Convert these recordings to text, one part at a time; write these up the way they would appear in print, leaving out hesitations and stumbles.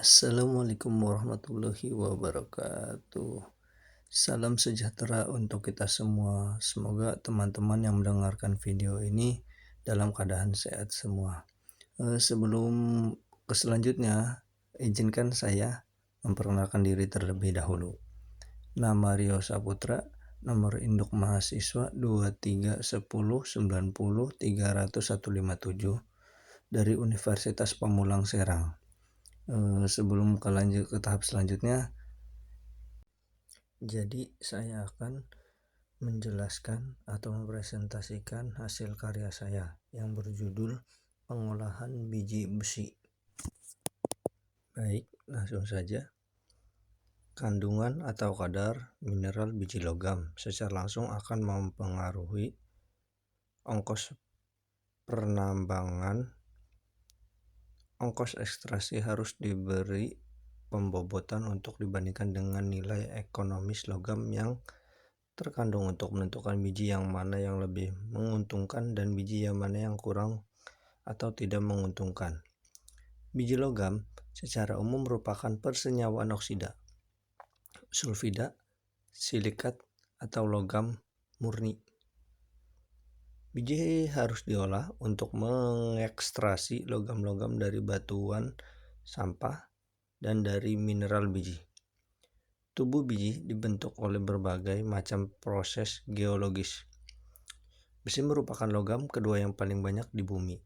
Assalamualaikum warahmatullahi wabarakatuh. Salam sejahtera untuk kita semua. Semoga teman-teman yang mendengarkan video ini dalam keadaan sehat semua. Sebelum ke selanjutnya, izinkan saya memperkenalkan diri terlebih dahulu. Nama Rio Saputra, nomor induk mahasiswa 231090300157 dari Universitas Pamulang Serang. Sebelum lanjut ke tahap selanjutnya, jadi saya akan menjelaskan atau mempresentasikan hasil karya saya yang berjudul pengolahan biji besi. Baik, langsung saja. Kandungan atau kadar mineral biji logam secara langsung akan mempengaruhi ongkos penambangan. Ongkos ekstraksi harus diberi pembobotan untuk dibandingkan dengan nilai ekonomis logam yang terkandung untuk menentukan biji yang mana yang lebih menguntungkan dan biji yang mana yang kurang atau tidak menguntungkan. Biji logam secara umum merupakan persenyawaan oksida, sulfida, silikat, atau logam murni. Biji harus diolah untuk mengekstrasi logam-logam dari batuan, sampah, dan dari mineral biji. Tubuh biji dibentuk oleh berbagai macam proses geologis. Besi merupakan logam kedua yang paling banyak di bumi.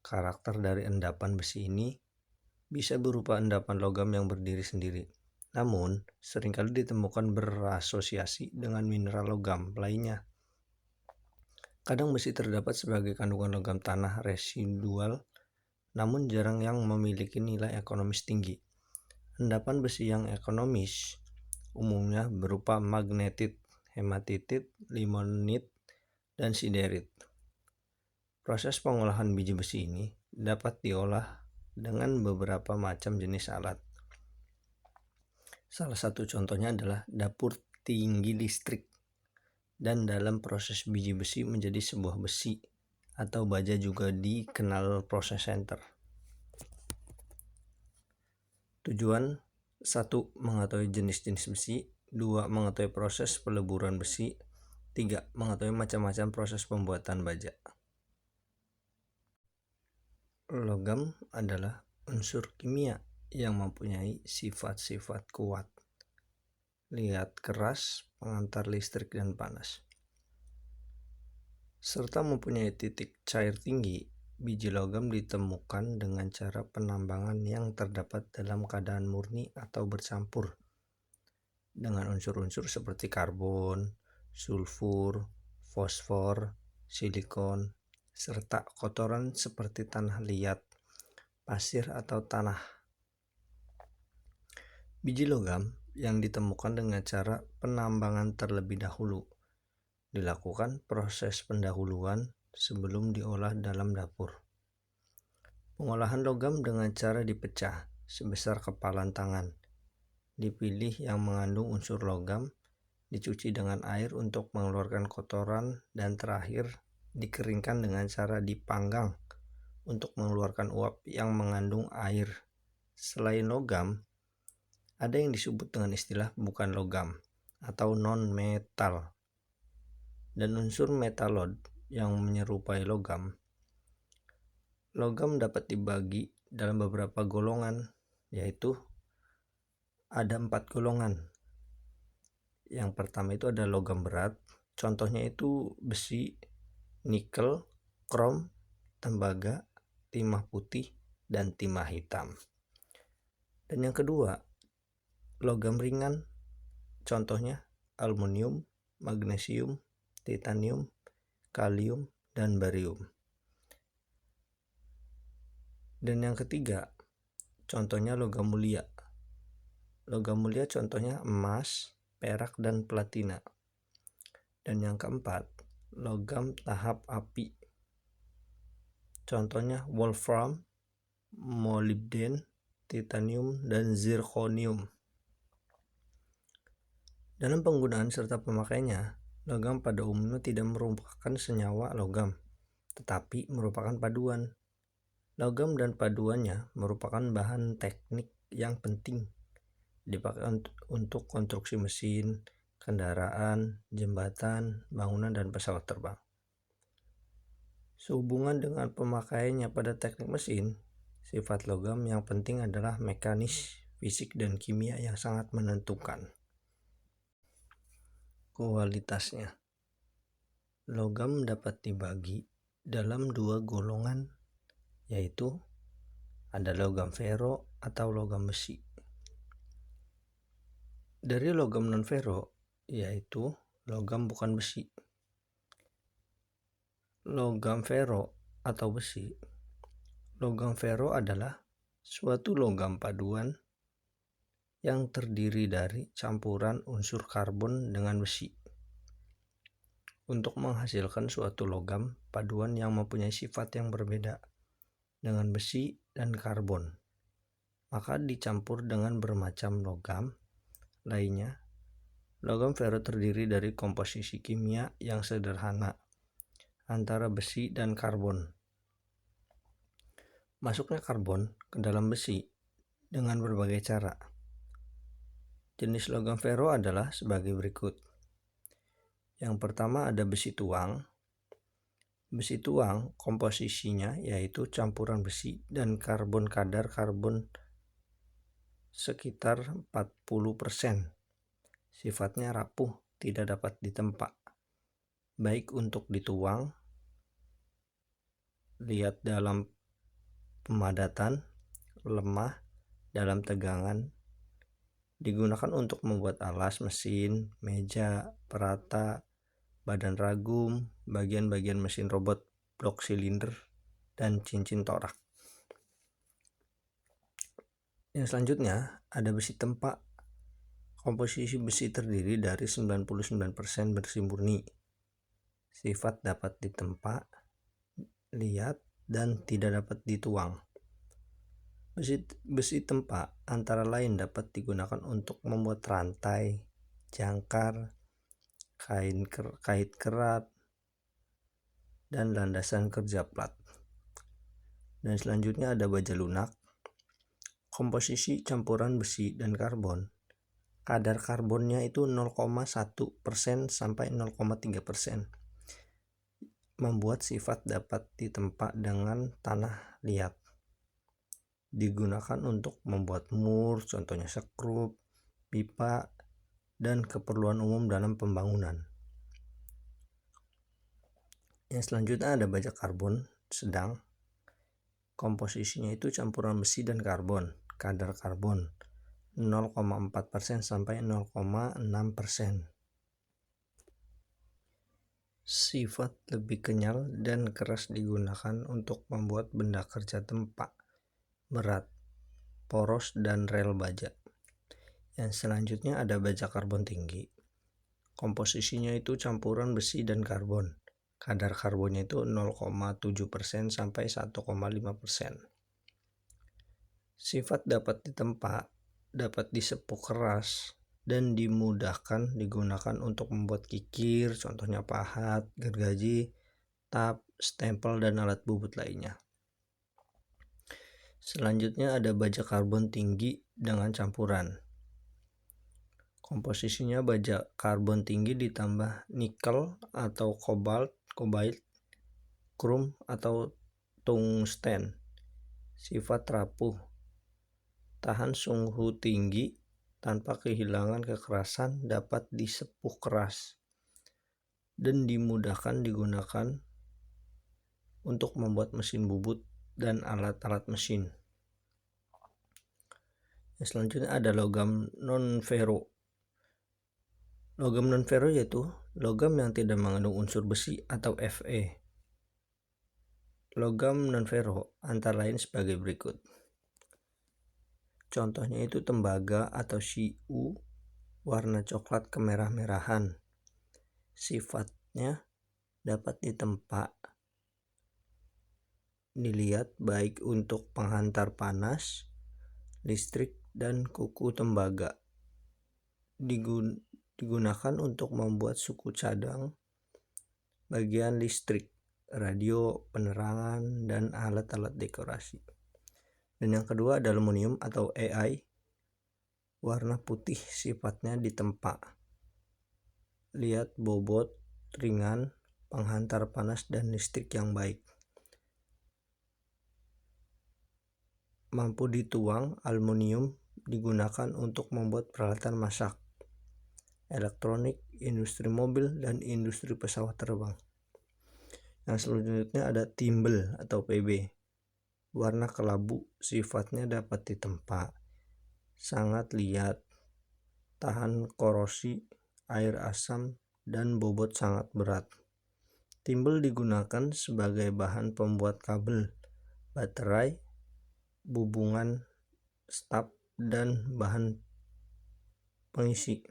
Karakter dari endapan besi ini bisa berupa endapan logam yang berdiri sendiri, namun seringkali ditemukan berasosiasi dengan mineral logam lainnya. Kadang besi terdapat sebagai kandungan logam tanah residual, namun jarang yang memiliki nilai ekonomis tinggi. Endapan besi yang ekonomis umumnya berupa magnetit, hematitit, limonit, dan siderit. Proses pengolahan biji besi ini dapat diolah dengan beberapa macam jenis alat. Salah satu contohnya adalah dapur tinggi listrik. Dan dalam proses biji besi menjadi sebuah besi atau baja juga dikenal proses center. Tujuan 1. Mengetahui jenis-jenis besi. 2. Mengetahui proses peleburan besi. 3. Mengetahui macam-macam proses pembuatan baja. Logam adalah unsur kimia yang mempunyai sifat-sifat kuat, liat keras, pengantar listrik dan panas, serta mempunyai titik cair tinggi. Biji logam ditemukan dengan cara penambangan yang terdapat dalam keadaan murni atau bercampur dengan unsur-unsur seperti karbon, sulfur, fosfor, silikon, serta kotoran seperti tanah liat, pasir atau tanah. Biji logam yang ditemukan dengan cara penambangan terlebih dahulu dilakukan proses pendahuluan sebelum diolah dalam dapur. Pengolahan logam dengan cara dipecah sebesar kepalan tangan. Dipilih yang mengandung unsur logam, dicuci dengan air untuk mengeluarkan kotoran, dan terakhir dikeringkan dengan cara dipanggang untuk mengeluarkan uap yang mengandung air. Selain logam, ada yang disebut dengan istilah bukan logam atau non-metal dan unsur metalloid yang menyerupai logam. Logam dapat dibagi dalam beberapa golongan, yaitu ada 4 golongan. Yang pertama itu ada logam berat, contohnya itu besi, nikel, krom, tembaga, timah putih, dan timah hitam. Dan yang kedua, logam ringan, contohnya aluminium, magnesium, titanium, kalium, dan barium. Dan yang ketiga, contohnya logam mulia. Logam mulia contohnya emas, perak, dan platina. Dan yang keempat, logam tahap api. Contohnya wolfram, molybden, titanium, dan zirconium. Dalam penggunaan serta pemakaiannya, logam pada umumnya tidak merupakan senyawa logam, tetapi merupakan paduan. Logam dan paduannya merupakan bahan teknik yang penting dipakai untuk konstruksi mesin, kendaraan, jembatan, bangunan, dan pesawat terbang. Sehubungan dengan pemakaiannya pada teknik mesin, sifat logam yang penting adalah mekanis, fisik, dan kimia yang sangat menentukan. Kualitasnya, logam dapat dibagi dalam dua golongan, yaitu ada logam fero atau logam besi. Dari logam non-fero, yaitu logam bukan besi. Logam fero atau besi. Logam fero adalah suatu logam paduan yang terdiri dari campuran unsur karbon dengan besi untuk menghasilkan suatu logam paduan yang mempunyai sifat yang berbeda dengan besi dan karbon. Maka dicampur dengan bermacam logam lainnya. Logam fero terdiri dari komposisi kimia yang sederhana antara besi dan karbon. Masuknya karbon ke dalam besi dengan berbagai cara. Jenis logam fero adalah sebagai berikut. Yang pertama ada besi tuang. Besi tuang komposisinya yaitu campuran besi dan karbon, kadar karbon sekitar 40%. Sifatnya rapuh, tidak dapat ditempa. Baik untuk dituang, lihat dalam pemadatan, lemah dalam tegangan. Digunakan untuk membuat alas mesin, meja, perata, badan ragum, bagian-bagian mesin robot, blok silinder, dan cincin torak. Yang selanjutnya ada besi tempa. Komposisi besi terdiri dari 99% besi murni. Sifat dapat ditempa, lihat, dan tidak dapat dituang. Besi tempa antara lain dapat digunakan untuk membuat rantai, jangkar, kait kerat, dan landasan kerja plat. Dan selanjutnya ada baja lunak. Komposisi campuran besi dan karbon. Kadar karbonnya itu 0,1% sampai 0,3%. Membuat sifat dapat ditempa dengan tanah liat. Digunakan untuk membuat mur, contohnya sekrup, pipa, dan keperluan umum dalam pembangunan. Yang selanjutnya ada baja karbon sedang. Komposisinya itu campuran besi dan karbon. Kadar karbon 0,4% sampai 0,6%. Sifat lebih kenyal dan keras digunakan untuk membuat benda kerja tempa, berat, poros, dan rel baja. Yang selanjutnya ada baja karbon tinggi. Komposisinya itu campuran besi dan karbon. Kadar karbonnya itu 0,7% sampai 1,5%. Sifat dapat ditempa, dapat disepuk keras, dan dimudahkan digunakan untuk membuat kikir, contohnya pahat, gergaji, tap, stempel, dan alat bubut lainnya. Selanjutnya ada baja karbon tinggi dengan campuran. Komposisinya baja karbon tinggi ditambah nikel atau kobalt, krom atau tungsten. Sifat rapuh, tahan suhu tinggi tanpa kehilangan kekerasan, dapat disepuk keras, dan dimudahkan digunakan untuk membuat mesin bubut dan alat-alat mesin. Yang selanjutnya ada logam non-fero. Logam non-fero yaitu logam yang tidak mengandung unsur besi atau Fe. Logam non-fero antara lain sebagai berikut. Contohnya itu tembaga atau Cu, warna coklat kemerah-merahan. Sifatnya dapat ditempa, dilihat baik untuk penghantar panas, listrik, dan kuku tembaga. Digunakan untuk membuat suku cadang, bagian listrik, radio, penerangan, dan alat-alat dekorasi. Dan yang kedua ada aluminium atau AI, warna putih sifatnya ditempa. Lihat bobot, ringan, penghantar panas dan listrik yang baik. Mampu dituang, aluminium digunakan untuk membuat peralatan masak, elektronik, industri mobil, dan industri pesawat terbang. Yang selanjutnya ada timbel atau PB. Warna kelabu, sifatnya dapat ditempa, sangat liat, tahan korosi, air asam, dan bobot sangat berat. Timbel digunakan sebagai bahan pembuat kabel, baterai, hubungan staf, dan bahan pengisi.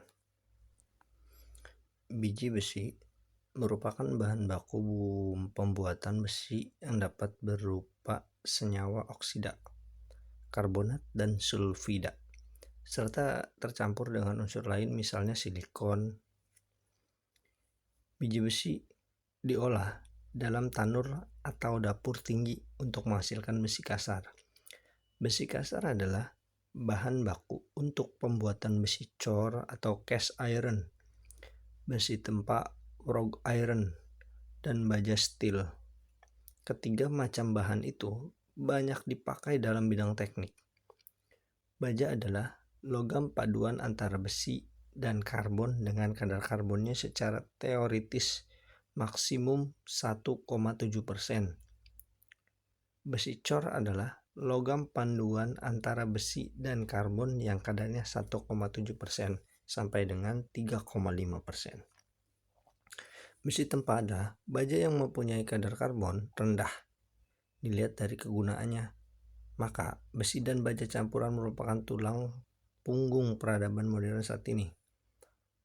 Biji besi merupakan bahan baku pembuatan besi yang dapat berupa senyawa oksida, karbonat, dan sulfida, serta tercampur dengan unsur lain misalnya silikon. Biji besi diolah dalam tanur atau dapur tinggi untuk menghasilkan besi kasar. Besi kasar adalah bahan baku untuk pembuatan besi cor atau cast iron, besi tempa, wrought iron, dan baja steel. Ketiga macam bahan itu banyak dipakai dalam bidang teknik. Baja adalah logam paduan antara besi dan karbon dengan kadar karbonnya secara teoritis maksimum 1,7%. Besi cor adalah logam paduan antara besi dan karbon yang kadarnya 1,7% sampai dengan 3,5%. Besi tempa adalah baja yang mempunyai kadar karbon rendah dilihat dari kegunaannya. Maka besi dan baja campuran merupakan tulang punggung peradaban modern saat ini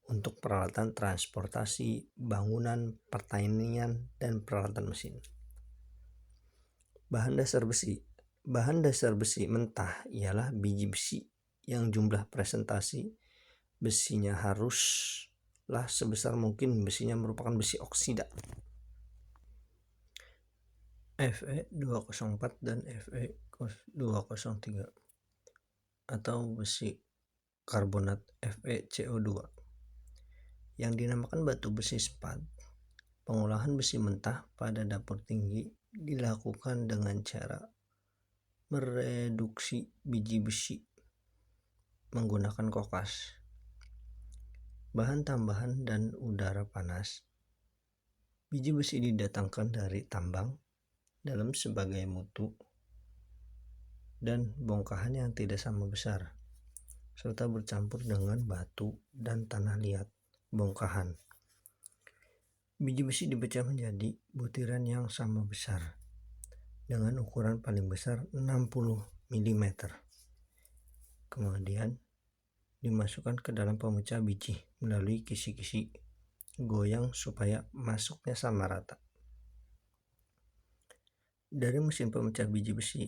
untuk peralatan transportasi, bangunan, pertanian, dan peralatan mesin. Bahan dasar besi. Bahan dasar besi mentah ialah biji besi yang jumlah presentasi besinya haruslah sebesar mungkin besinya merupakan besi oksida Fe204 dan Fe203 atau besi karbonat FeCO2 yang dinamakan batu besi spat. Pengolahan besi mentah pada dapur tinggi dilakukan dengan cara mereduksi biji besi menggunakan kokas, bahan tambahan, dan udara panas. Biji besi didatangkan dari tambang dalam sebagai mutu dan bongkahan yang tidak sama besar, serta bercampur dengan batu dan tanah liat bongkahan. Biji besi dipecah menjadi butiran yang sama besar dengan ukuran paling besar 60 mm. Kemudian dimasukkan ke dalam pemecah biji melalui kisi-kisi, goyang supaya masuknya sama rata. Dari mesin pemecah biji besi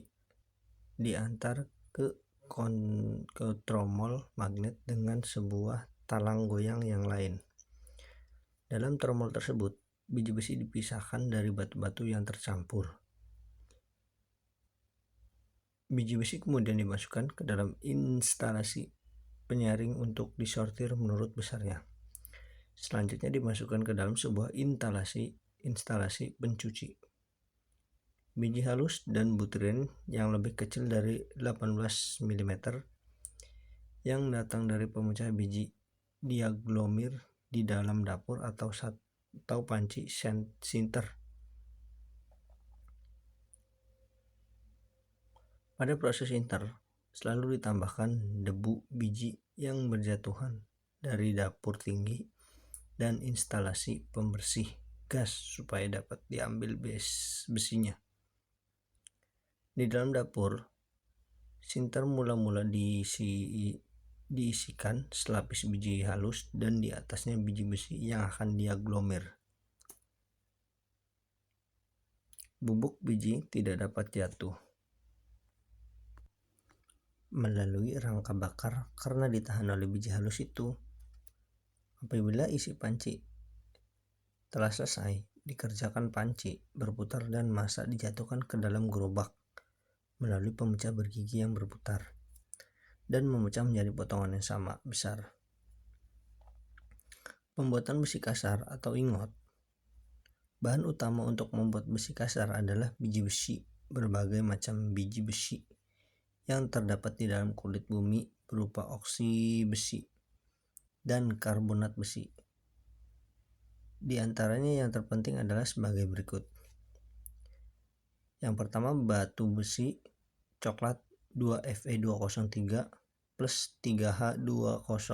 diantar ke tromol magnet dengan sebuah talang goyang yang lain. Dalam tromol tersebut, biji besi dipisahkan dari batu-batu yang tercampur. Biji besi kemudian dimasukkan ke dalam instalasi penyaring untuk disortir menurut besarnya. Selanjutnya dimasukkan ke dalam sebuah instalasi pencuci. Biji halus dan butiran yang lebih kecil dari 18 mm yang datang dari pemecah biji diaglomir di dalam dapur atau panci sinter. Pada proses sinter selalu ditambahkan debu biji yang berjatuhan dari dapur tinggi dan instalasi pembersih gas supaya dapat diambil besinya. Di dalam dapur, sinter mula-mula diisikan selapis biji halus dan di atasnya biji besi yang akan diaglomir. Bubuk biji tidak dapat jatuh melalui rangka bakar karena ditahan oleh biji halus itu. Apabila isi panci telah selesai, dikerjakan panci, berputar dan massa dijatuhkan ke dalam gerobak melalui pemecah bergigi yang berputar dan memecah menjadi potongan yang sama besar. Pembuatan besi kasar atau ingot. Bahan utama untuk membuat besi kasar adalah biji besi, berbagai macam biji besi yang terdapat di dalam kulit bumi berupa oksi besi dan karbonat besi. Di antaranya yang terpenting adalah sebagai berikut. Yang pertama, batu besi coklat 2Fe203 plus 3H20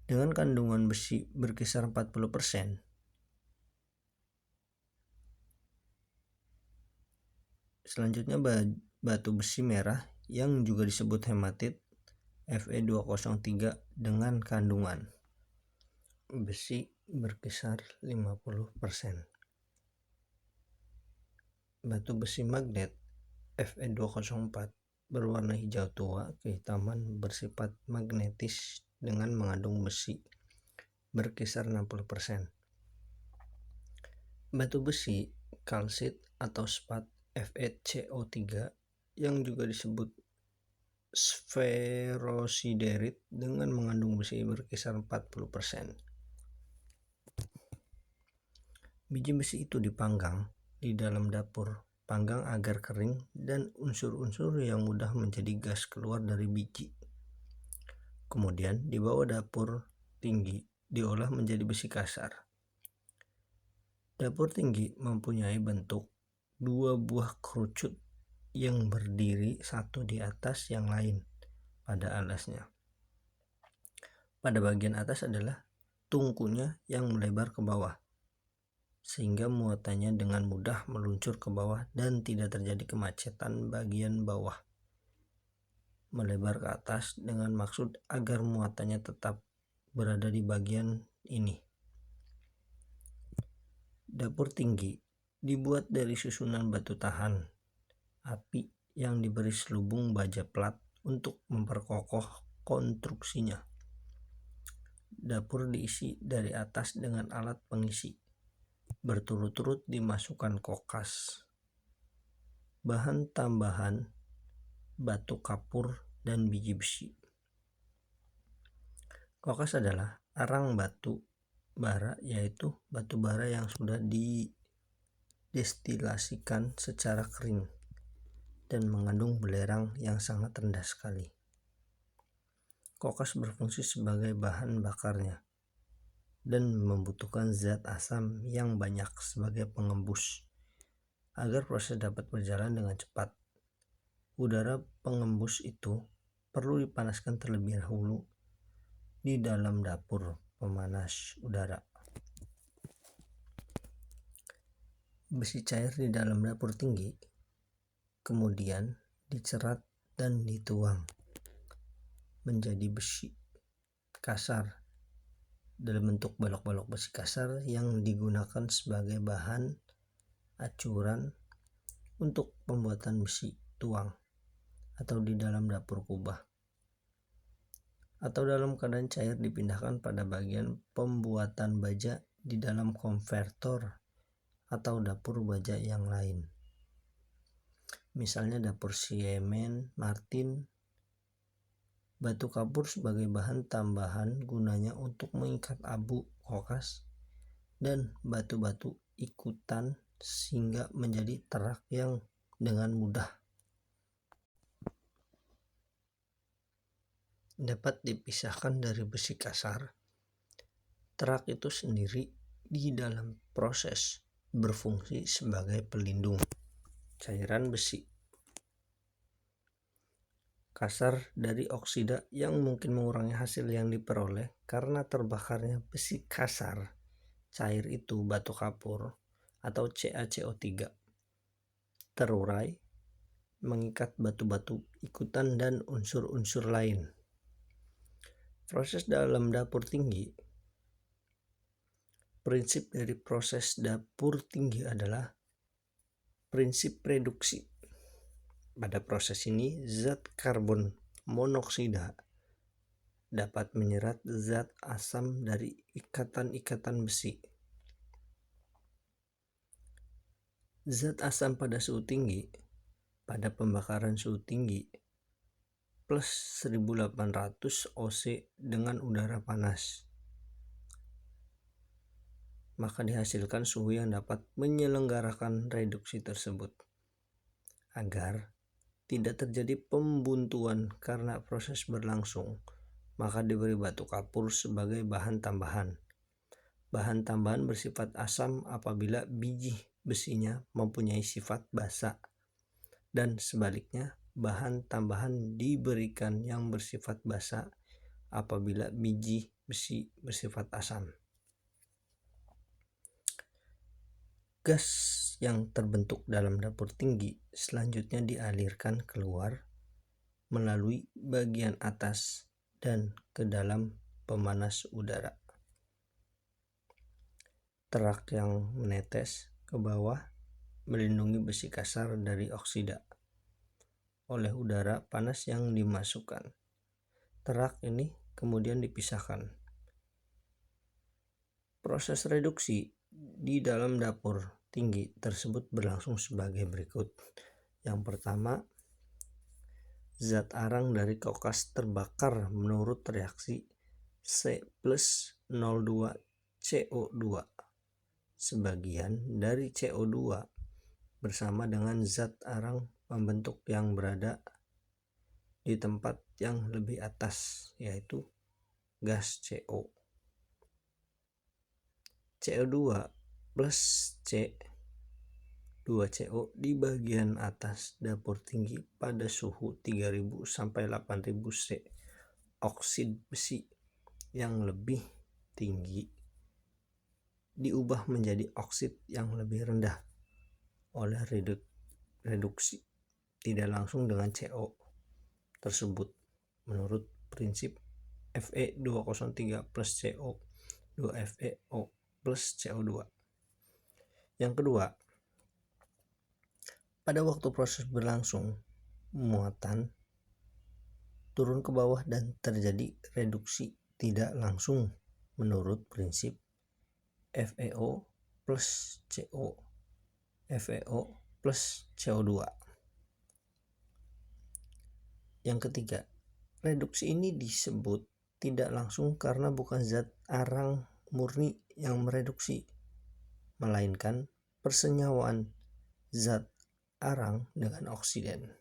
dengan kandungan besi berkisar 40%. Selanjutnya batu besi merah yang juga disebut hematit Fe203 dengan kandungan besi berkisar 50%. Batu besi magnet Fe204 berwarna hijau tua kehitaman bersifat magnetis dengan mengandung besi berkisar 60%. Batu besi kalsit atau spat FeCO3 yang juga disebut sferosiderit dengan mengandung besi berkisar 40%. Biji besi itu dipanggang di dalam dapur panggang agar kering dan unsur-unsur yang mudah menjadi gas keluar dari biji. Kemudian dibawa dapur tinggi diolah menjadi besi kasar. Dapur tinggi mempunyai bentuk dua buah kerucut yang berdiri satu di atas yang lain pada alasnya. Pada bagian atas adalah tungkunya yang melebar ke bawah, sehingga muatannya dengan mudah meluncur ke bawah dan tidak terjadi kemacetan bagian bawah. Melebar ke atas dengan maksud agar muatannya tetap berada di bagian ini. Dapur tinggi dibuat dari susunan batu tahan api yang diberi selubung baja plat untuk memperkokoh konstruksinya. Dapur diisi dari atas dengan alat pengisi. Berturut-turut dimasukkan kokas, bahan tambahan, batu kapur, dan biji besi. Kokas adalah arang batu bara, yaitu batu bara yang sudah didestilasikan secara kering dan mengandung belerang yang sangat rendah sekali. Kokas berfungsi sebagai bahan bakarnya dan membutuhkan zat asam yang banyak sebagai pengembus agar proses dapat berjalan dengan cepat. Udara pengembus itu perlu dipanaskan terlebih dahulu di dalam dapur pemanas udara. Besi cair di dalam dapur tinggi kemudian dicerat dan dituang menjadi besi kasar dalam bentuk balok-balok besi kasar yang digunakan sebagai bahan acuran untuk pembuatan besi tuang atau di dalam dapur kubah, atau dalam keadaan cair dipindahkan pada bagian pembuatan baja di dalam konvertor atau dapur baja yang lain. Misalnya dapur Siemens Martin. Batu kapur sebagai bahan tambahan gunanya untuk mengikat abu kokas dan batu-batu ikutan sehingga menjadi terak yang dengan mudah dapat dipisahkan dari besi kasar. Terak itu sendiri di dalam proses berfungsi sebagai pelindung cairan besi kasar dari oksida yang mungkin mengurangi hasil yang diperoleh karena terbakarnya besi kasar. Cair itu batu kapur atau CaCO3 terurai mengikat batu-batu ikutan dan unsur-unsur lain. Proses dalam dapur tinggi. Prinsip dari proses dapur tinggi adalah prinsip reduksi. Pada proses ini, zat karbon monoksida dapat menyerat zat asam dari ikatan-ikatan besi. Zat asam pada suhu tinggi pada pembakaran suhu tinggi plus 1800 oC dengan udara panas, maka dihasilkan suhu yang dapat menyelenggarakan reduksi tersebut. Agar tidak terjadi pembuntuan karena proses berlangsung, maka diberi batu kapur sebagai bahan tambahan. Bahan tambahan bersifat asam apabila biji besinya mempunyai sifat basa, dan sebaliknya bahan tambahan diberikan yang bersifat basa apabila biji besi bersifat asam. Gas yang terbentuk dalam dapur tinggi selanjutnya dialirkan keluar melalui bagian atas dan ke dalam pemanas udara. Terak yang menetes ke bawah melindungi besi kasar dari oksida oleh udara panas yang dimasukkan. Terak ini kemudian dipisahkan. Proses reduksi di dalam dapur tinggi tersebut berlangsung sebagai berikut. Yang pertama, zat arang dari kokas terbakar menurut reaksi C+02CO2. Sebagian dari CO2 bersama dengan zat arang pembentuk yang berada di tempat yang lebih atas, yaitu gas CO. CO2 plus C 2CO di bagian atas dapur tinggi pada suhu 3000 sampai 8000 C. Oksid besi yang lebih tinggi diubah menjadi oksid yang lebih rendah oleh reduksi tidak langsung dengan CO tersebut menurut prinsip Fe203 plus CO 2FeO plus CO2. Yang kedua, pada waktu proses berlangsung, muatan turun ke bawah dan terjadi reduksi tidak langsung menurut prinsip FeO plus CO FeO plus CO2. Yang ketiga, reduksi ini disebut tidak langsung karena bukan zat arang murni yang mereduksi, melainkan persenyawaan zat arang dengan oksigen.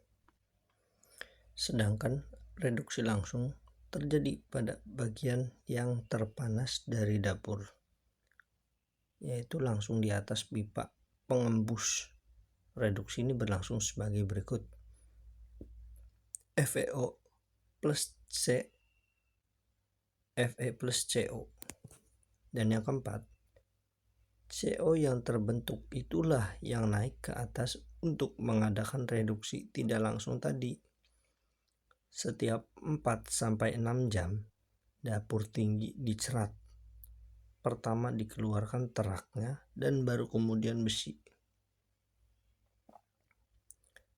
Sedangkan reduksi langsung terjadi pada bagian yang terpanas dari dapur, yaitu langsung di atas pipa pengembus. Reduksi ini berlangsung sebagai berikut. FeO plus C Fe plus CO. Dan yang keempat, CO yang terbentuk itulah yang naik ke atas untuk mengadakan reduksi tidak langsung tadi. Setiap 4-6 jam dapur tinggi dicerat. Pertama dikeluarkan teraknya dan baru kemudian besi.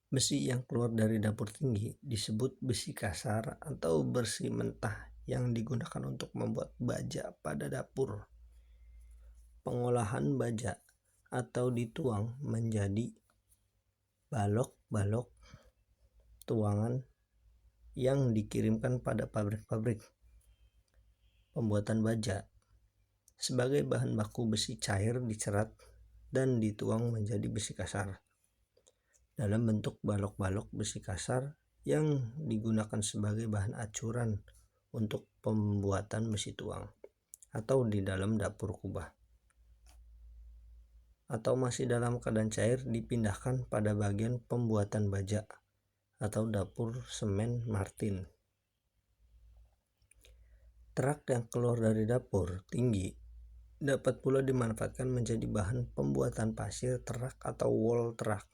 Besi yang keluar dari dapur tinggi disebut besi kasar atau besi mentah yang digunakan untuk membuat baja pada dapur. Pengolahan baja atau dituang menjadi balok-balok tuangan yang dikirimkan pada pabrik-pabrik pembuatan baja. Sebagai bahan baku besi cair dicerat dan dituang menjadi besi kasar dalam bentuk balok-balok besi kasar yang digunakan sebagai bahan acuran untuk pembuatan besi tuang atau di dalam dapur kubah, atau masih dalam keadaan cair dipindahkan pada bagian pembuatan baja atau dapur semen Martin. Terak yang keluar dari dapur tinggi dapat pula dimanfaatkan menjadi bahan pembuatan pasir terak atau wall terak,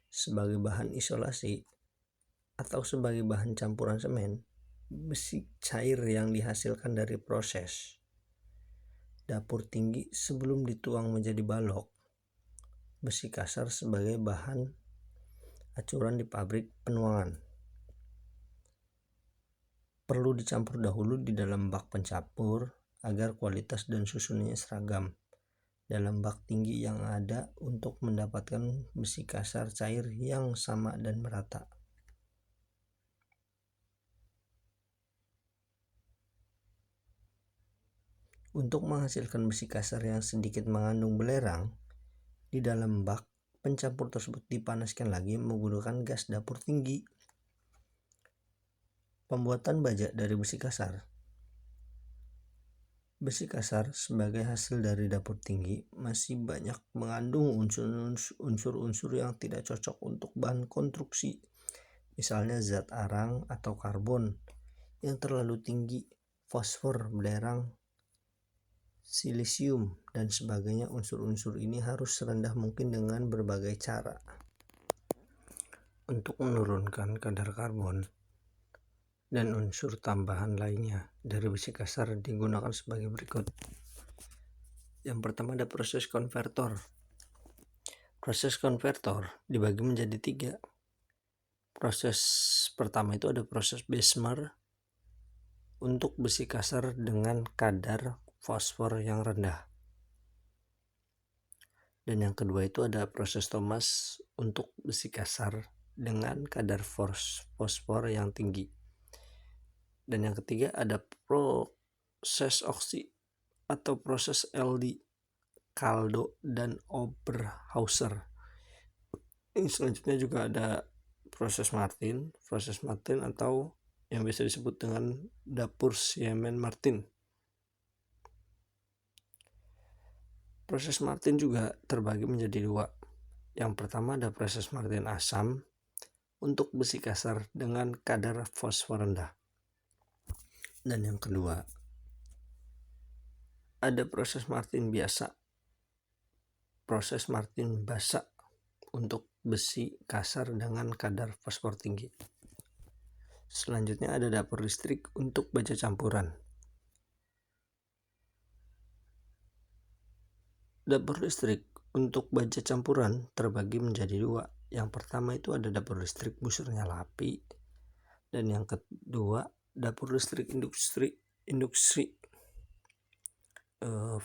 sebagai bahan isolasi atau sebagai bahan campuran semen. Besi cair yang dihasilkan dari proses dapur tinggi sebelum dituang menjadi balok besi kasar sebagai bahan acuran di pabrik penuangan perlu dicampur dahulu di dalam bak pencampur agar kualitas dan susunannya seragam dalam bak tinggi yang ada untuk mendapatkan besi kasar cair yang sama dan merata. Untuk menghasilkan besi kasar yang sedikit mengandung belerang, di dalam bak pencampur tersebut dipanaskan lagi menggunakan gas dapur tinggi. Pembuatan baja dari besi kasar. Besi kasar sebagai hasil dari dapur tinggi masih banyak mengandung unsur-unsur yang tidak cocok untuk bahan konstruksi, misalnya zat arang atau karbon yang terlalu tinggi, fosfor, belerang, silisium, dan sebagainya. Unsur-unsur ini harus serendah mungkin dengan berbagai cara. Untuk menurunkan kadar karbon dan unsur tambahan lainnya dari besi kasar digunakan sebagai berikut. Yang pertama ada proses konvertor. Proses konvertor dibagi menjadi 3. Proses pertama itu ada proses Bessemer untuk besi kasar dengan kadar fosfor yang rendah. Dan yang kedua itu ada proses Thomas untuk besi kasar dengan kadar fosfor yang tinggi. Dan yang ketiga ada proses oksi atau proses LD, Caldo dan Oberhauser. Selanjutnya juga ada proses Martin atau yang biasa disebut dengan dapur Siemens-Martin. Proses Martin juga terbagi menjadi 2. Yang pertama ada proses Martin asam untuk besi kasar dengan kadar fosfor rendah. Dan yang kedua ada proses Martin biasa, proses Martin basa untuk besi kasar dengan kadar fosfor tinggi. Selanjutnya ada dapur listrik untuk baja campuran. Dapur listrik untuk baja campuran terbagi menjadi 2. Yang pertama itu ada dapur listrik busur nyala api, dan yang kedua dapur listrik industri.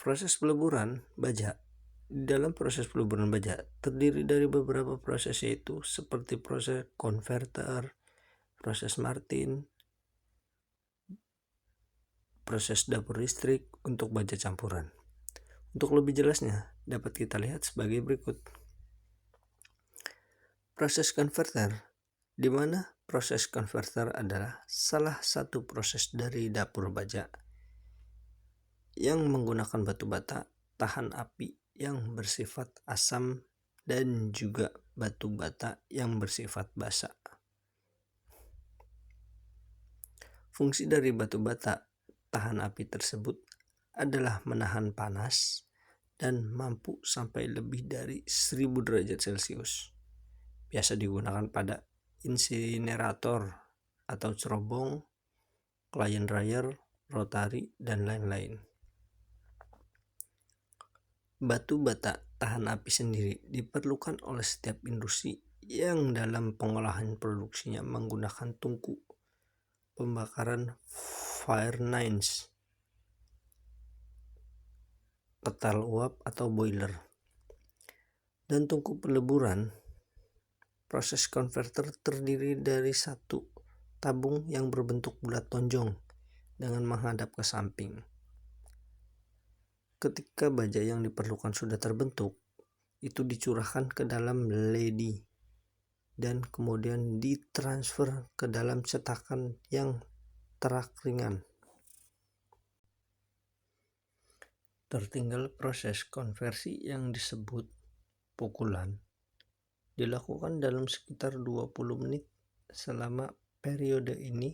Proses peleburan baja. Dalam proses peleburan baja terdiri dari beberapa proses, yaitu seperti proses konverter, proses Martin, proses dapur listrik untuk baja campuran. Untuk lebih jelasnya dapat kita lihat sebagai berikut. Proses konverter, di mana proses konverter adalah salah satu proses dari dapur baja yang menggunakan batu bata tahan api yang bersifat asam dan juga batu bata yang bersifat basa. Fungsi dari batu bata tahan api tersebut adalah menahan panas dan mampu sampai lebih dari 1000 derajat Celcius. Biasa digunakan pada insinerator atau cerobong, clean dryer, rotary, dan lain-lain. Batu bata tahan api sendiri diperlukan oleh setiap industri yang dalam pengolahan produksinya menggunakan tungku pembakaran furnace, ketal uap atau boiler, dan tungku peleburan. Proses konverter terdiri dari satu tabung yang berbentuk bulat tonjong dengan menghadap ke samping. Ketika baja yang diperlukan sudah terbentuk, itu dicurahkan ke dalam ledi dan kemudian ditransfer ke dalam cetakan yang terak ringan. Tertinggal proses konversi yang disebut pukulan dilakukan dalam sekitar 20 menit. Selama periode ini,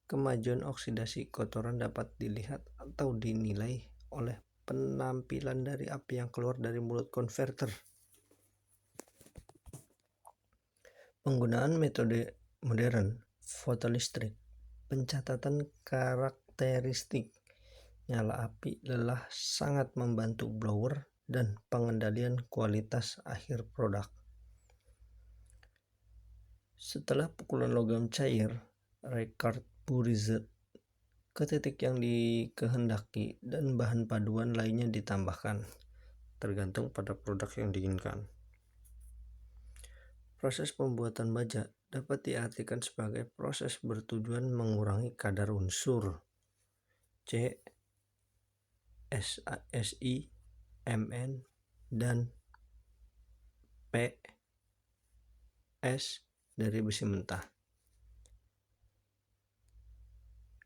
kemajuan oksidasi kotoran dapat dilihat atau dinilai oleh penampilan dari api yang keluar dari mulut konverter. Penggunaan metode modern fotolistrik, pencatatan karakteristik nyala api lelah sangat membantu blower dan pengendalian kualitas akhir produk. Setelah pukulan logam cair recarburize ke titik yang dikehendaki dan bahan paduan lainnya ditambahkan. tergantung pada produk yang diinginkan. Proses pembuatan baja dapat diartikan sebagai proses bertujuan mengurangi kadar unsur C, Si, Mn, dan Ps dari besi mentah.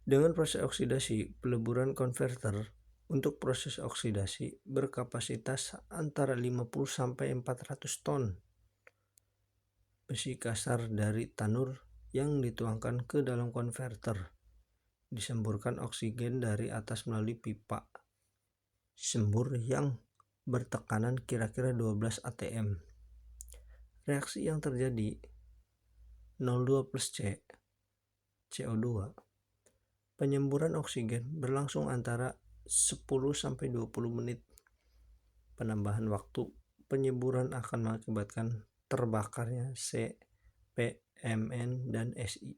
Dengan proses oksidasi, peleburan konverter untuk proses oksidasi berkapasitas antara 50-400 ton besi kasar dari tanur yang dituangkan ke dalam konverter. Disemburkan oksigen dari atas melalui pipa sembur yang bertekanan kira-kira 12 atm. Reaksi yang terjadi 02 plus C, CO2. Penyemburan oksigen berlangsung antara 10-20 menit. Penambahan waktu penyemburan akan mengakibatkan terbakarnya C, P, Mn, dan Si.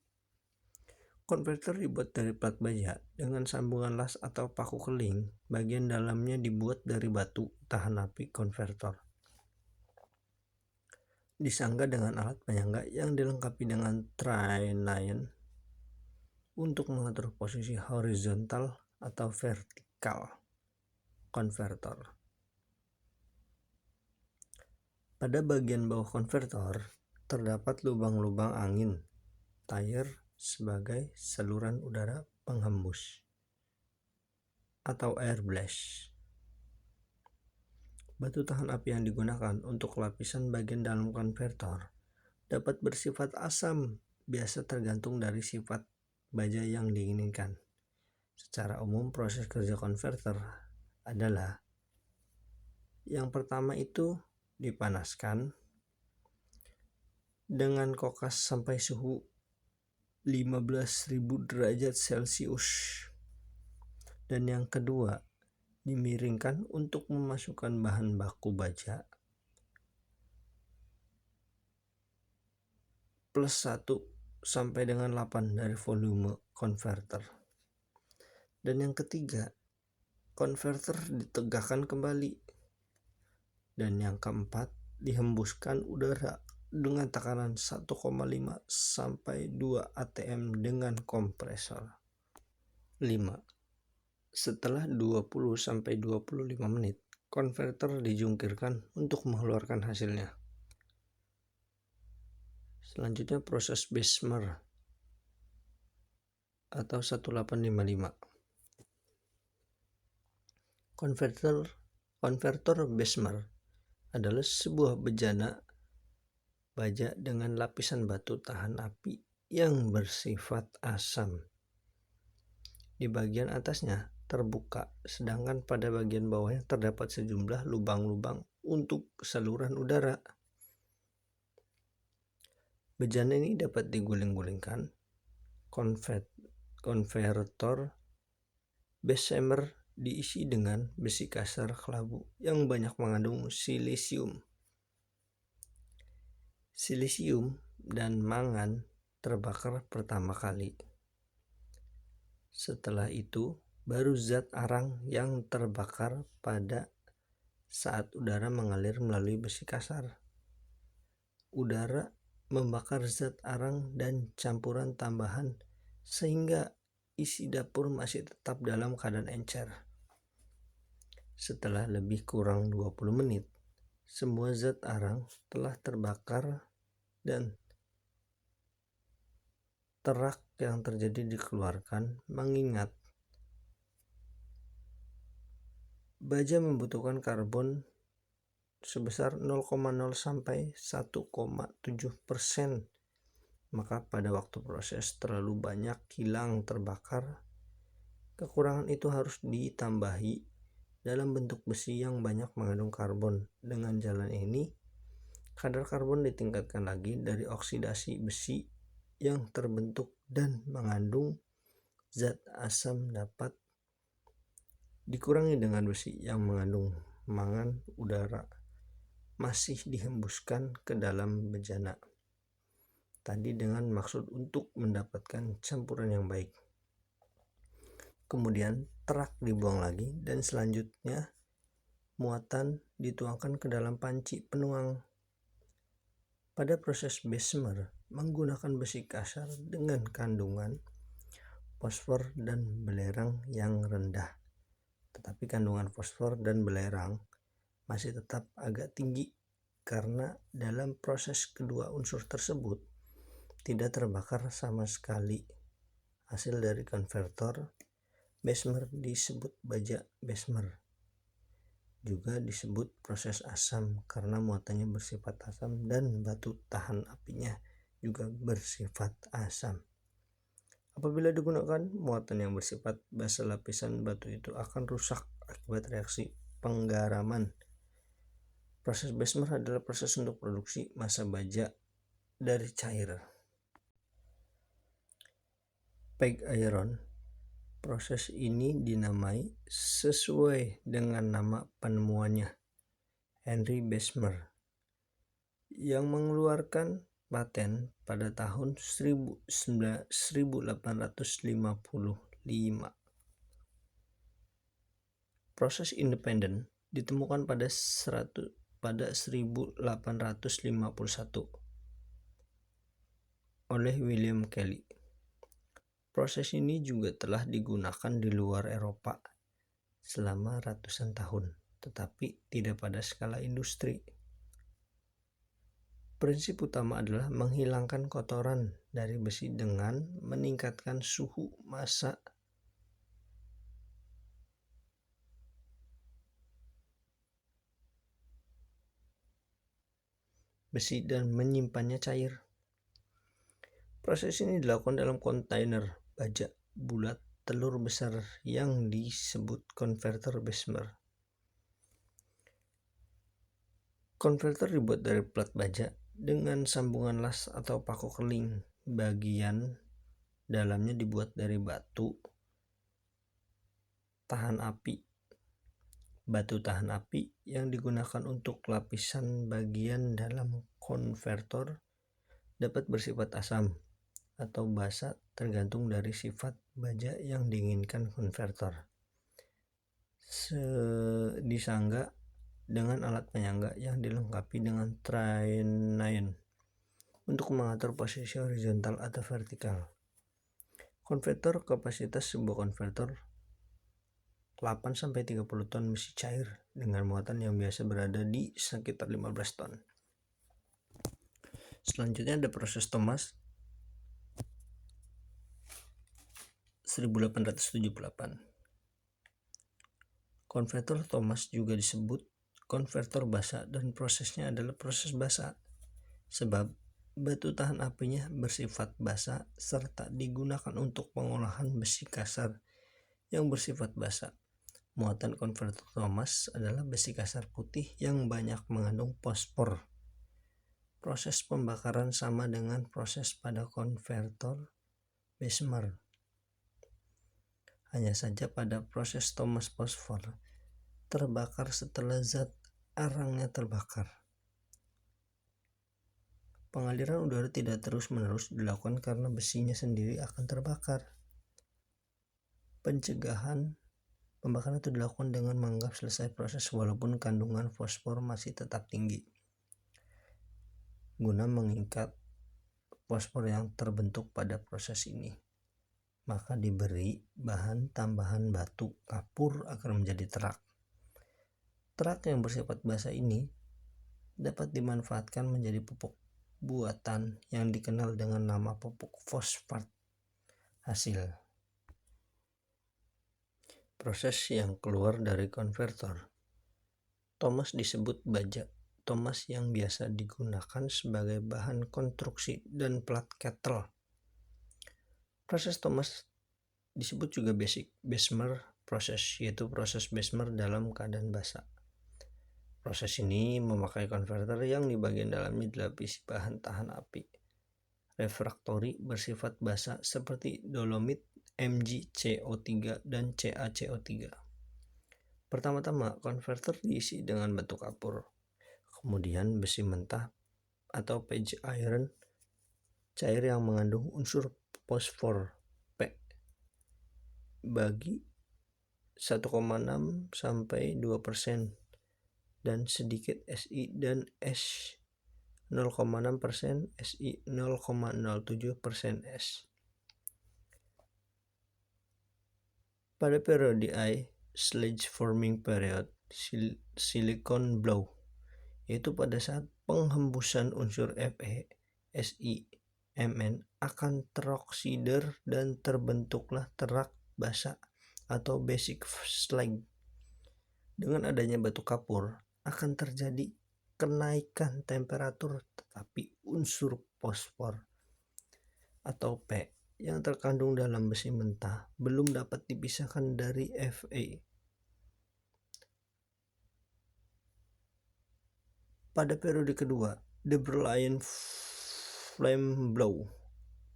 Konverter dibuat dari plat baja dengan sambungan las atau paku keling. Bagian dalamnya dibuat dari batu tahan api konvertor. Disangga dengan alat penyangga yang dilengkapi dengan tri-line untuk mengatur posisi horizontal atau vertikal konvertor. Pada bagian bawah konvertor terdapat lubang-lubang angin tire sebagai saluran udara penghembus atau air blast. Batu tahan api yang digunakan untuk lapisan bagian dalam konvertor dapat bersifat asam, biasa tergantung dari sifat baja yang diinginkan. Secara umum proses kerja konverter adalah yang pertama itu dipanaskan dengan kokas sampai suhu 15.000 derajat Celcius. Dan yang kedua dimiringkan untuk memasukkan bahan baku baja plus 1 sampai dengan 8 dari volume konverter. Dan yang ketiga, konverter ditegakkan kembali. Dan yang keempat, dihembuskan udara dengan tekanan 1,5 sampai 2 atm dengan kompresor. 5. Setelah 20 sampai 25 menit, konverter dijungkirkan untuk mengeluarkan hasilnya. Selanjutnya proses Bessemer atau 1855. Konverter Bessemer adalah sebuah bejana baja dengan lapisan batu tahan api yang bersifat asam. Di bagian atasnya terbuka, sedangkan pada bagian bawahnya terdapat sejumlah lubang-lubang untuk saluran udara. Bejana ini dapat diguling-gulingkan. Konvertor Bessemer diisi dengan besi kasar kelabu yang banyak mengandung silisium. Silisium dan mangan terbakar pertama kali. Setelah itu, baru zat arang yang terbakar pada saat udara mengalir melalui besi kasar. Udara membakar zat arang dan campuran tambahan sehingga isi dapur masih tetap dalam keadaan encer. Setelah lebih kurang 20 menit, semua zat arang telah terbakar dan terak yang terjadi dikeluarkan, mengingat baja membutuhkan karbon sebesar 0,0 sampai 1,7%. Maka pada waktu proses terlalu banyak kilang terbakar, kekurangan itu harus ditambahi dalam bentuk besi yang banyak mengandung karbon. Dengan jalan ini, kadar karbon ditingkatkan lagi dari oksidasi besi yang terbentuk dan mengandung zat asam dapat dikurangi dengan besi yang mengandung mangan udara masih dihembuskan ke dalam bejana tadi dengan maksud untuk mendapatkan campuran yang baik. Kemudian terak dibuang lagi dan selanjutnya muatan dituangkan ke dalam panci penuang. Pada proses Bessemer menggunakan besi kasar dengan kandungan fosfor dan belerang yang rendah, tetapi kandungan fosfor dan belerang masih tetap agak tinggi karena dalam proses kedua unsur tersebut tidak terbakar sama sekali. Hasil dari konvertor Bessemer disebut baja Bessemer. Juga disebut proses asam karena muatannya bersifat asam dan batu tahan apinya juga bersifat asam. Apabila digunakan muatan yang bersifat basa, lapisan batu itu akan rusak akibat reaksi penggaraman. Proses Bessemer adalah proses untuk produksi massa baja dari cair. Pig iron. Proses ini dinamai sesuai dengan nama penemuannya, Henry Bessemer, yang mengeluarkan paten pada tahun 1855. Proses independen ditemukan pada 1851 oleh William Kelly. Proses ini juga telah digunakan di luar Eropa selama ratusan tahun, tetapi tidak pada skala industri. Prinsip utama adalah menghilangkan kotoran dari besi dengan meningkatkan suhu massa besi dan menyimpannya cair. Proses ini dilakukan dalam kontainer baja bulat telur besar yang disebut konverter Bessemer. Konverter dibuat dari plat baja dengan sambungan las atau paku keling. Bagian dalamnya dibuat dari batu tahan api. Batu tahan api yang digunakan untuk lapisan bagian dalam konvertor dapat bersifat asam atau basa tergantung dari sifat baja yang diinginkan konvertor. Disangga dengan alat penyangga yang dilengkapi dengan train untuk mengatur posisi horizontal atau vertikal. Konvertor kapasitas sebuah konvertor 8-30 ton besi cair dengan muatan yang biasa berada di sekitar 15 ton. Selanjutnya ada proses Thomas 1878. Konvertor Thomas juga disebut konvertor basa dan prosesnya adalah proses basa sebab batu tahan apinya bersifat basa serta digunakan untuk pengolahan besi kasar yang bersifat basa. Muatan konvertor Thomas adalah besi kasar putih yang banyak mengandung fosfor. Proses pembakaran sama dengan proses pada konvertor Bessemer. Hanya saja pada proses Thomas fosfor terbakar setelah zat arangnya terbakar. Pengaliran udara tidak terus-menerus dilakukan karena besinya sendiri akan terbakar. Pembakaran itu dilakukan dengan menganggap selesai proses walaupun kandungan fosfor masih tetap tinggi, guna mengikat fosfor yang terbentuk pada proses ini. Maka diberi bahan tambahan batu kapur agar menjadi terak. Terak yang bersifat basa ini dapat dimanfaatkan menjadi pupuk buatan yang dikenal dengan nama pupuk fosfat. Hasil proses yang keluar dari konvertor Thomas disebut baja Thomas yang biasa digunakan sebagai bahan konstruksi dan plat kettle. Proses Thomas disebut juga Bessemer proses, yaitu proses Bessemer dalam keadaan basa. Proses ini memakai konverter yang di bagian dalamnya dilapisi bahan tahan api refraktori bersifat basa seperti dolomit, MgCO3 dan CaCO3. Pertama-tama konverter diisi dengan batu kapur, kemudian besi mentah atau pig iron cair yang mengandung unsur fosfor P bagi 1,6 sampai 2%. dan sedikit Si dan S 0,6%, Si 0,07% S. Pada periode I, sludge forming period, silicon blow, yaitu pada saat penghembusan unsur Fe, Si, Mn akan teroksider dan terbentuklah terak basa atau basic slag. Dengan adanya batu kapur akan terjadi kenaikan temperatur, tetapi unsur fosfor atau P yang terkandung dalam besi mentah belum dapat dipisahkan dari Fe. Pada periode kedua, the Brilliant flame blow,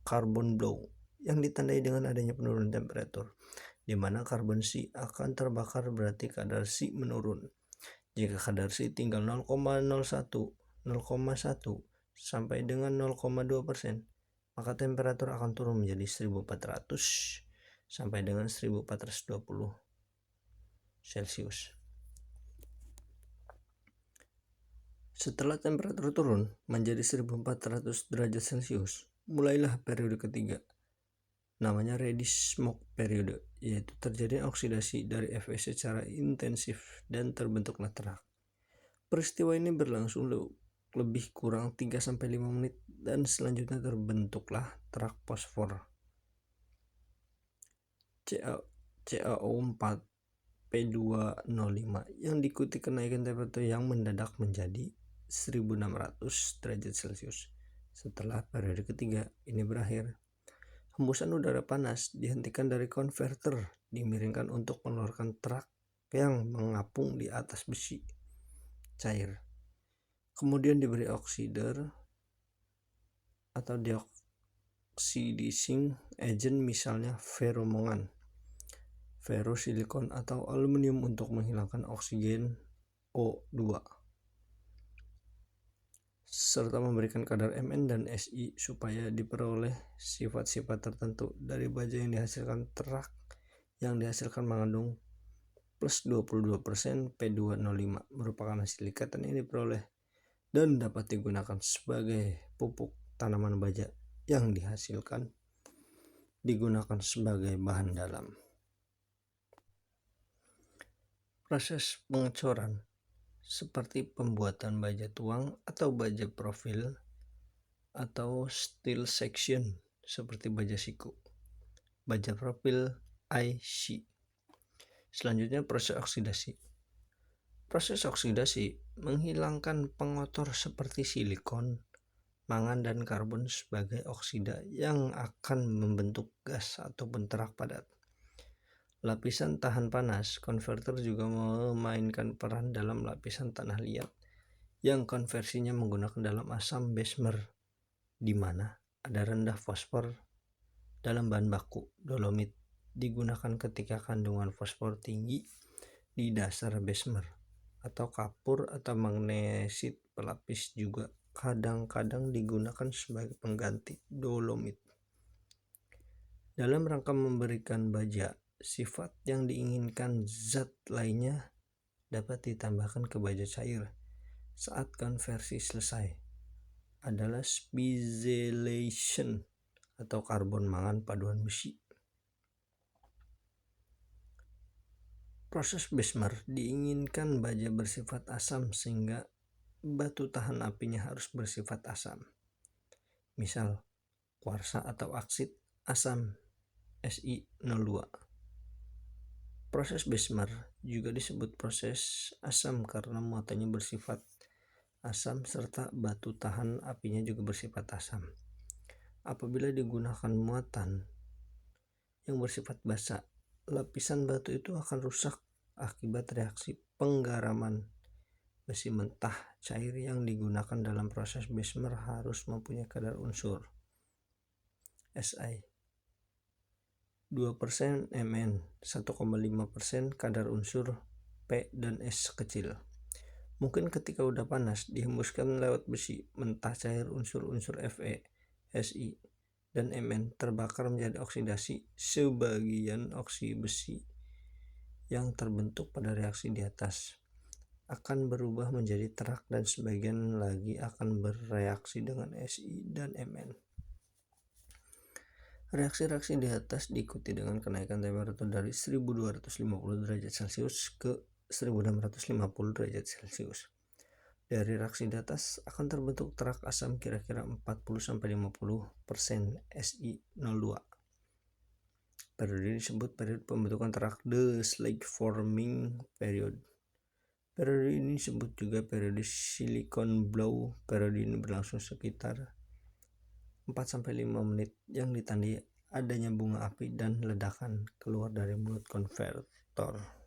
carbon blow, yang ditandai dengan adanya penurunan temperatur, di mana karbon C akan terbakar, berarti kadar C menurun. Jika kadar C tinggal 0,01 sampai dengan 0,2%, maka temperatur akan turun menjadi 1400 sampai dengan 1420 Celcius. Setelah temperatur turun menjadi 1400 derajat Celcius, mulailah periode ketiga, namanya reddish smoke period, yaitu terjadi oksidasi dari Fe secara intensif dan terbentuklah terak. Peristiwa ini berlangsung lebih kurang 3-5 menit dan selanjutnya terbentuklah terak fosfor CaO4 P2O5 yang diikuti kenaikan temperatur yang mendadak menjadi 1600 derajat Celcius. Setelah periode ketiga ini berakhir, hembusan udara panas dihentikan dari konverter, dimiringkan untuk mengeluarkan terak yang mengapung di atas besi cair. Kemudian diberi oksider atau deoxidizing agent, misalnya feromongan, ferrosilikon atau aluminium, untuk menghilangkan oksigen O2, serta memberikan kadar Mn dan Si supaya diperoleh sifat-sifat tertentu dari baja yang dihasilkan. Terak yang dihasilkan mengandung plus 22% P2O5 merupakan hasil ikatan yang diperoleh dan dapat digunakan sebagai pupuk tanaman. Baja yang dihasilkan digunakan sebagai bahan dalam proses pengecoran, seperti pembuatan baja tuang atau baja profil atau steel section seperti baja siku, baja profil IC. Selanjutnya proses oksidasi. Proses oksidasi menghilangkan pengotor seperti silikon, mangan, dan karbon sebagai oksida yang akan membentuk gas ataupun terak padat. Lapisan tahan panas konverter juga memainkan peran dalam lapisan tanah liat yang konversinya menggunakan dalam asam Bessemer, di mana ada rendah fosfor dalam bahan baku. Dolomit digunakan ketika kandungan fosfor tinggi di dasar Bessemer, atau kapur atau magnesit pelapis juga kadang-kadang digunakan sebagai pengganti dolomit. Dalam rangka memberikan baja sifat yang diinginkan, zat lainnya dapat ditambahkan ke baja cair saat konversi selesai, adalah spiegellation atau karbon mangan paduan besi. Proses Bessemer diinginkan baja bersifat asam sehingga batu tahan apinya harus bersifat asam. Misal kuarsa atau aksid asam Si02. Proses Bessemer juga disebut proses asam karena muatannya bersifat asam serta batu tahan apinya juga bersifat asam. Apabila digunakan muatan yang bersifat basa, lapisan batu itu akan rusak akibat reaksi penggaraman. Besi mentah cair yang digunakan dalam proses Bessemer harus mempunyai kadar unsur Si 2%, Mn 1,5%, kadar unsur P dan S kecil. Mungkin ketika udah panas dihembuskan lewat besi mentah cair, unsur-unsur Fe, Si, dan Mn terbakar menjadi oksidasi sebagian oksi besi yang terbentuk pada reaksi di atas. akan berubah menjadi terak dan sebagian lagi akan bereaksi dengan Si dan Mn. Reaksi-reaksi di atas diikuti dengan kenaikan temperatur dari 1250 derajat Celcius ke 1650 derajat Celcius. Dari reaksi di atas akan terbentuk terak asam kira-kira 40-50% Si02. Periode ini disebut periode pembentukan terak, the slag forming period. Periode ini disebut juga periode silicon blow. Periode ini berlangsung sekitar 4-5 menit yang ditandai adanya bunga api dan ledakan keluar dari mulut konvertor.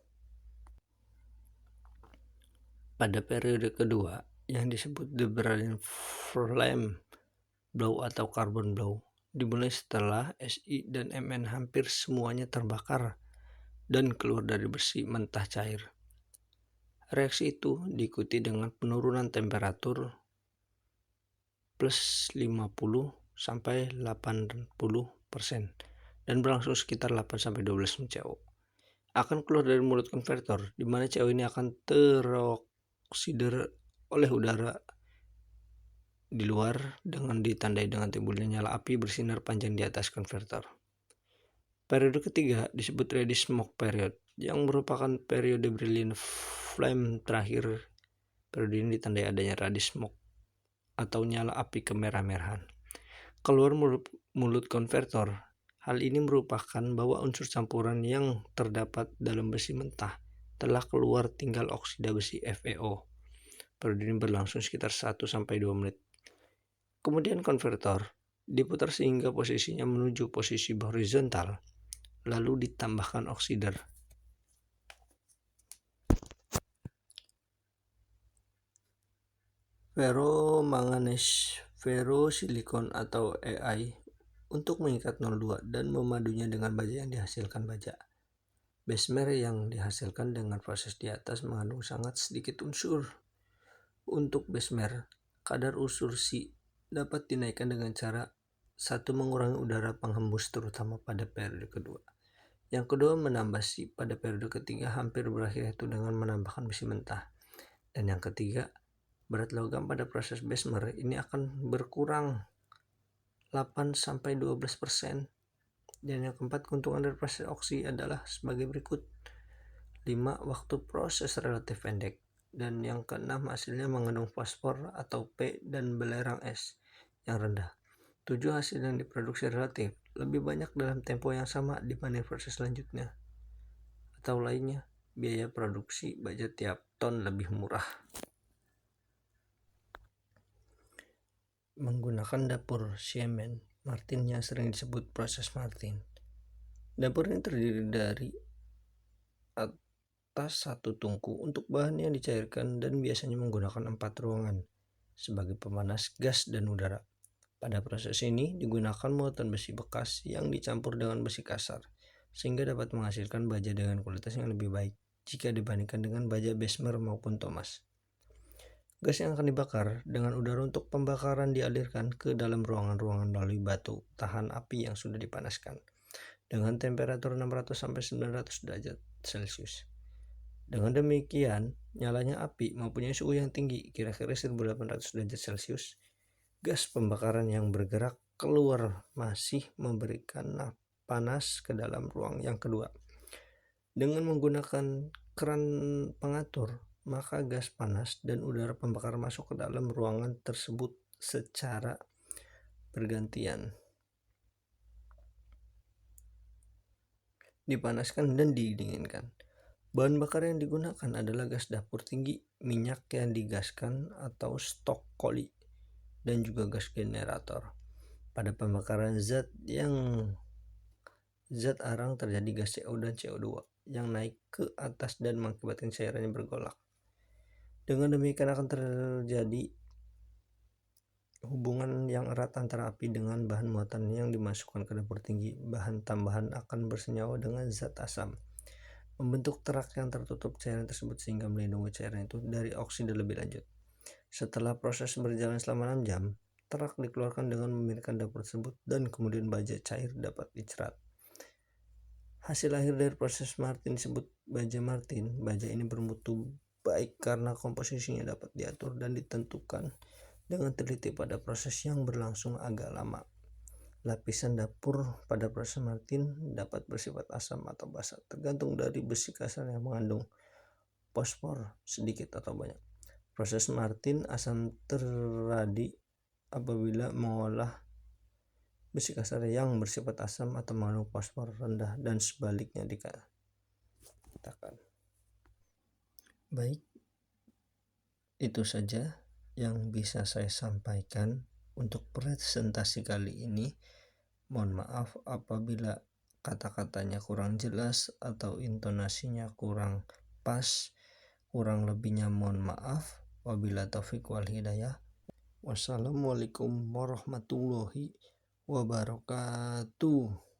Pada periode kedua yang disebut the brilliant flame blow atau carbon blow dimulai setelah Si dan Mn hampir semuanya terbakar dan keluar dari besi mentah cair. Reaksi itu diikuti dengan penurunan temperatur plus 50-80% dan berlangsung sekitar 8-12 menit. Akan keluar dari mulut konvertor, di mana CO ini akan teroksida oleh udara di luar dengan ditandai dengan timbulnya nyala api bersinar panjang di atas konvertor. Periode ketiga disebut ready smoke period, yang merupakan periode brilliant flame terakhir. Periode ini ditandai adanya ready smoke atau nyala api kemerah-merahan keluar mulut konvertor. Hal ini merupakan bahwa unsur campuran yang terdapat dalam besi mentah telah keluar, tinggal oksida besi FeO. Periode ini berlangsung sekitar 1-2 menit. Kemudian konvertor diputar sehingga posisinya menuju posisi horizontal, lalu ditambahkan oksider. Ferromanganese ferrosilikon atau Ai untuk mengikat 02 dan memadunya dengan baja yang dihasilkan baja. Besmer yang dihasilkan dengan proses di atas mengandung sangat sedikit unsur. Untuk besmer, kadar unsur Si dapat dinaikkan dengan cara satu, mengurangi udara penghembus terutama pada periode kedua. Yang kedua, menambah Si pada periode ketiga hampir berakhir, yaitu dengan menambahkan besi mentah. Dan yang ketiga, berat logam pada proses besmer ini akan berkurang 8-12%. Dan yang keempat, keuntungan dari proses oksi adalah sebagai berikut. 5. Waktu proses relatif pendek. Dan yang keenam, hasilnya mengandung fosfor atau P dan belerang S yang rendah. 7. Hasil yang diproduksi relatif lebih banyak dalam tempo yang sama dibanding proses selanjutnya. Atau lainnya, biaya produksi baja tiap ton lebih murah. Menggunakan dapur Siemens Martin yang sering disebut proses Martin. Dapur ini terdiri dari atas satu tungku untuk bahan yang dicairkan dan biasanya menggunakan 4 ruangan sebagai pemanas gas dan udara. Pada proses ini digunakan muatan besi bekas yang dicampur dengan besi kasar sehingga dapat menghasilkan baja dengan kualitas yang lebih baik jika dibandingkan dengan baja Bessemer maupun Thomas. Gas yang akan dibakar dengan udara untuk pembakaran dialirkan ke dalam ruangan-ruangan melalui batu tahan api yang sudah dipanaskan dengan temperatur 600-900 derajat Celcius. Dengan demikian, nyalanya api mempunyai suhu yang tinggi, kira-kira 1800 derajat Celcius. Gas pembakaran yang bergerak keluar masih memberikan panas ke dalam ruang yang kedua. Dengan menggunakan keran pengatur, maka gas panas dan udara pembakar masuk ke dalam ruangan tersebut secara bergantian. Dipanaskan dan didinginkan. Bahan bakar yang digunakan adalah gas dapur tinggi, minyak yang digaskan atau stok koli, dan juga gas generator. Pada pembakaran zat arang terjadi gas CO dan CO2 yang naik ke atas dan mengakibatkan cairannya bergolak. Dengan demikian akan terjadi hubungan yang erat antara api dengan bahan muatan yang dimasukkan ke dapur tinggi. Bahan tambahan akan bersenyawa dengan zat asam, membentuk terak yang tertutup cairan tersebut sehingga melindungi cairan itu dari oksida lebih lanjut. Setelah proses berjalan selama 6 jam, terak dikeluarkan dengan memindahkan dapur tersebut dan kemudian baja cair dapat dicerat. Hasil akhir dari proses Martin disebut baja Martin. Baja ini bermutu baik karena komposisinya dapat diatur dan ditentukan dengan teliti pada proses yang berlangsung agak lama. Lapisan dapur pada proses Martin dapat bersifat asam atau basa, tergantung dari besi kasar yang mengandung fosfor sedikit atau banyak. Proses Martin asam terjadi apabila mengolah besi kasar yang bersifat asam atau mengandung fosfor rendah dan sebaliknya dikatakan. Baik, itu saja yang bisa saya sampaikan untuk presentasi kali ini. Mohon maaf apabila kata-katanya kurang jelas atau intonasinya kurang pas. Kurang lebihnya mohon maaf. Wabila taufik wal hidayah. Wassalamualaikum warahmatullahi wabarakatuh.